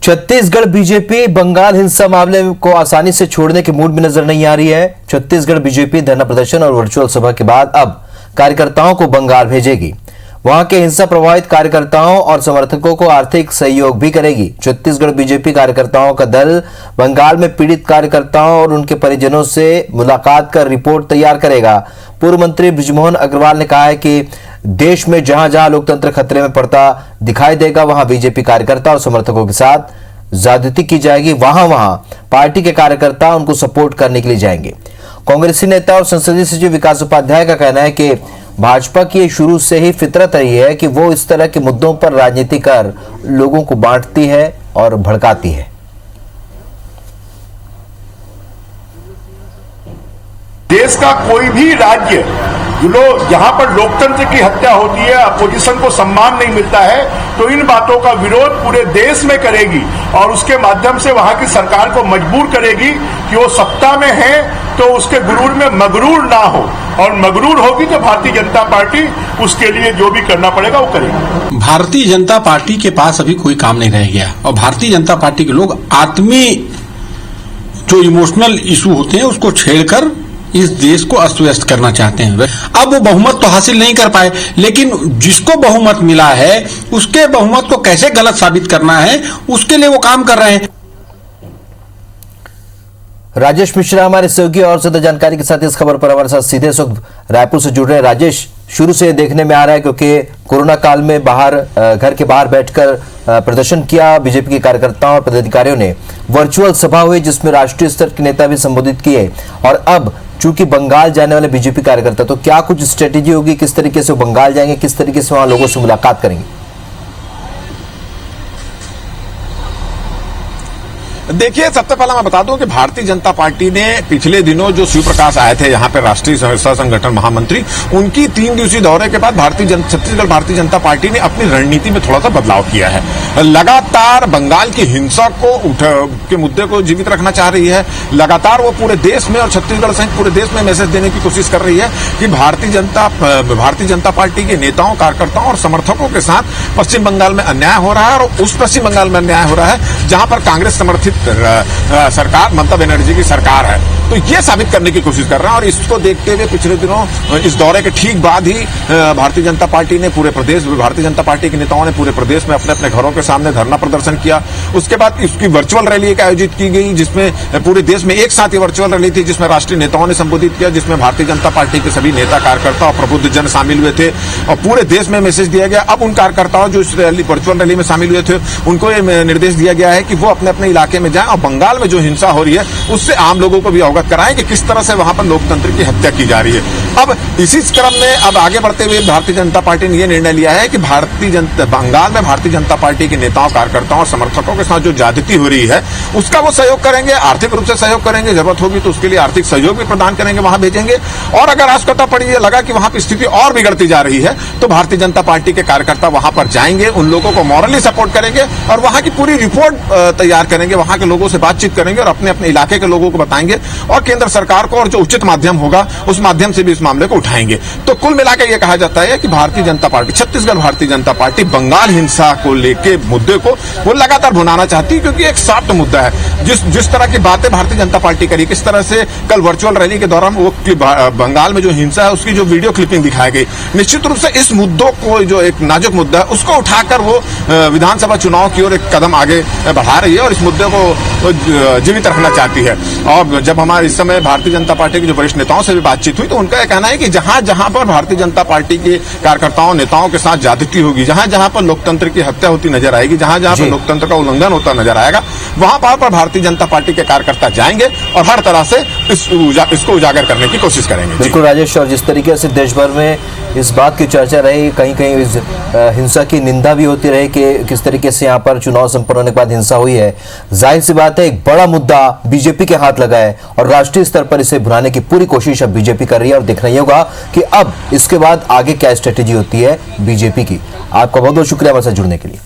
Chhattisgarh BJP Bengal हिंसा मामले को आसानी से छोड़ने के मूड में नजर नहीं आ रही है। छत्तीसगढ़ बीजेपी धरना प्रदर्शन और वर्चुअल सभा के बाद अब कार्यकर्ताओं को बंगाल भेजेगी। वहां के हिंसा प्रभावित कार्यकर्ताओं और समर्थकों को आर्थिक सहयोग भी करेगी। छत्तीसगढ़ बीजेपी कार्यकर्ताओं का दल बंगाल में पीड़ित कार्यकर्ताओं और उनके परिजनों से मुलाकात कर रिपोर्ट तैयार करेगा। पूर्व मंत्री बृजमोहन अग्रवाल ने कहा है कि देश में जहां जहां लोकतंत्र खतरे में पड़ता दिखाई देगा, वहां बीजेपी कार्यकर्ता और समर्थकों के साथ ज्यादती की जाएगी। वहां वहां पार्टी के कार्यकर्ता उनको सपोर्ट करने के लिए जाएंगे। कांग्रेसी नेता और संसदीय सचिव विकास उपाध्याय का कहना है कि भाजपा की शुरू से ही फितरत रही है कि वो इस तरह के मुद्दों पर राजनीति कर लोगों को बांटती है और भड़काती है। देश का कोई भी राज्य जहां पर लोकतंत्र की हत्या होती है, अपोजिशन को सम्मान नहीं मिलता है, तो इन बातों का विरोध पूरे देश में करेगी और उसके माध्यम से वहां की सरकार को मजबूर करेगी कि वो सत्ता में है तो उसके गुरूर में मगरूर ना हो, और मगरूर होगी तो भारतीय जनता पार्टी उसके लिए जो भी करना पड़ेगा वो करेगी। भारतीय जनता पार्टी के पास अभी कोई काम नहीं रह गया और भारतीय जनता पार्टी के लोग आत्मीय जो इमोशनल इशू होते हैं उसको छेड़कर इस देश को अस्त व्यस्त करना चाहते हैं। अब वो बहुमत तो हासिल नहीं कर पाए, लेकिन जिसको बहुमत मिला है उसके बहुमत को कैसे गलत साबित करना है उसके लिए वो काम कर रहे हैं। राजेश मिश्रा हमारे सहयोगी और ज्यादा जानकारी के साथ इस खबर पर हमारे साथ सीधे इस वक्त रायपुर से जुड़ रहे हैं। राजेश, शुरू से देखने में आ रहा है क्योंकि कोरोना काल में बाहर घर के बाहर बैठकर प्रदर्शन किया बीजेपी के कार्यकर्ताओं और पदाधिकारियों ने। वर्चुअल सभा हुई जिसमें राष्ट्रीय स्तर के नेता भी संबोधित किए, और अब चूंकि बंगाल जाने वाले बीजेपी कार्यकर्ता, तो क्या कुछ स्ट्रेटेजी होगी, किस तरीके से वो बंगाल जाएंगे, किस तरीके से वहां लोगों से मुलाकात करेंगे? देखिए, सबसे पहले मैं बता दूं कि भारतीय जनता पार्टी ने पिछले दिनों जो शिव प्रकाश आए थे यहाँ पे राष्ट्रीय सह संगठन महामंत्री, उनकी 3 दिवसीय दौरे के बाद छत्तीसगढ़ भारतीय जनता पार्टी ने अपनी रणनीति में थोड़ा सा बदलाव किया है। लगातार बंगाल की हिंसा के मुद्दे को जीवित रखना चाह रही है। लगातार वो पूरे देश में और छत्तीसगढ़ सहित पूरे देश में मैसेज देने की कोशिश कर रही है कि भारतीय जनता पार्टी के नेताओं, कार्यकर्ताओं और समर्थकों के साथ पश्चिम बंगाल में अन्याय हो रहा है, और उस पश्चिम बंगाल में अन्याय हो रहा है जहां पर कांग्रेस समर्थित सरकार, ममता बनर्जी की सरकार है। तो ये साबित करने की कोशिश कर रहा है, और इसको देखते हुए पिछले दिनों इस दौरे के ठीक बाद ही भारतीय जनता पार्टी ने भारतीय जनता पार्टी के नेताओं ने पूरे प्रदेश में अपने अपने घरों के सामने धरना प्रदर्शन किया। उसके बाद इसकी वर्चुअल रैली आयोजित की गई, जिसमें पूरे देश में एक साथ ये वर्चुअल रैली थी, जिसमें राष्ट्रीय नेताओं ने संबोधित किया, जिसमें भारतीय जनता पार्टी के सभी नेता, कार्यकर्ता और प्रबुद्ध जन शामिल हुए थे, और पूरे देश में मैसेज दिया गया। अब उन कार्यकर्ताओं जो इस वर्चुअल रैली में शामिल हुए थे उनको ये निर्देश दिया गया है कि वो अपने अपने इलाके में जाएं और बंगाल में जो हिंसा हो रही है उससे आम लोगों को भी अवगत कराएं कि किस तरह से वहां पर लोकतंत्र की हत्या की जा रही है। अब इसी क्रम में अब आगे बढ़ते हुए भारतीय जनता पार्टी ने यह निर्णय लिया है कि बंगाल में भारतीय जनता पार्टी के नेताओं, कार्यकर्ताओं और समर्थकों के साथ जो ज्यादती हो रही है उसका वो सहयोग करेंगे, आर्थिक रूप से सहयोग करेंगे, जरूरत होगी तो उसके लिए आर्थिक सहयोग भी प्रदान करेंगे, वहां भेजेंगे। और अगर आवश्यकता पड़ी, लगा कि वहां पर स्थिति और बिगड़ती जा रही है, तो भारतीय जनता पार्टी के कार्यकर्ता वहां पर जाएंगे, उन लोगों को मॉरली सपोर्ट करेंगे और वहां की पूरी रिपोर्ट तैयार करेंगे, वहां के लोगों से बातचीत करेंगे और अपने अपने इलाके के लोगों को बताएंगे, और केंद्र सरकार को और जो उचित माध्यम होगा उस माध्यम से भी इस मामले को उठाएंगे। तो कुल मिलाकर यह कहा जाता है कि भारतीय जनता पार्टी, छत्तीसगढ़ भारतीय जनता पार्टी बंगाल हिंसा को लेके मुद्दे को वो लगातार भुनाना चाहती है, क्योंकि एक सॉफ्ट मुद्दा है। जिस तरह की बातें भारतीय जनता पार्टी करी, किस तरह से कल वर्चुअल रैली के दौरान वो बंगाल में जो हिंसा है उसकी जो वीडियो क्लिपिंग दिखाई गई, निश्चित रूप से इस मुद्दों को, जो एक नाजुक मुद्दा है, उसको उठाकर वो विधानसभा चुनाव की ओर एक कदम आगे बढ़ा रही है और इस मुद्दे को जीवित रखना चाहती है। और जब हमारे इस समय भारतीय जनता पार्टी के जो वरिष्ठ नेताओं से भी बातचीत हुई तो उनका यह कहना है कि जहां जहां पर भारतीय जनता पार्टी के कार्यकर्ताओं, नेताओं के साथ ज्यादती होगी, जहां जहां पर लोकतंत्र की हत्या होती नजर आएगी, जहां जहां पर लोकतंत्र का उल्लंघन होता नजर आएगा, वहां पर भारतीय जनता पार्टी के कार्यकर्ता जाएंगे और हर तरह से इसको उजागर करने की कोशिश करेंगे। बिल्कुल राजेश, और जिस तरीके से देश भर में इस बात की चर्चा रही, कहीं कहीं इस हिंसा की निंदा भी होती रही कि किस तरीके से यहाँ पर चुनाव संपन्न होने के बाद हिंसा हुई है, जाहिर सी बात है एक बड़ा मुद्दा बीजेपी के हाथ लगा है और राष्ट्रीय स्तर पर इसे भुनाने की पूरी कोशिश अब बीजेपी कर रही है, और देखना ही होगा कि अब इसके बाद आगे क्या स्ट्रेटेजी होती है बीजेपी की। आपका बहुत बहुत शुक्रिया हमारे साथ जुड़ने के लिए।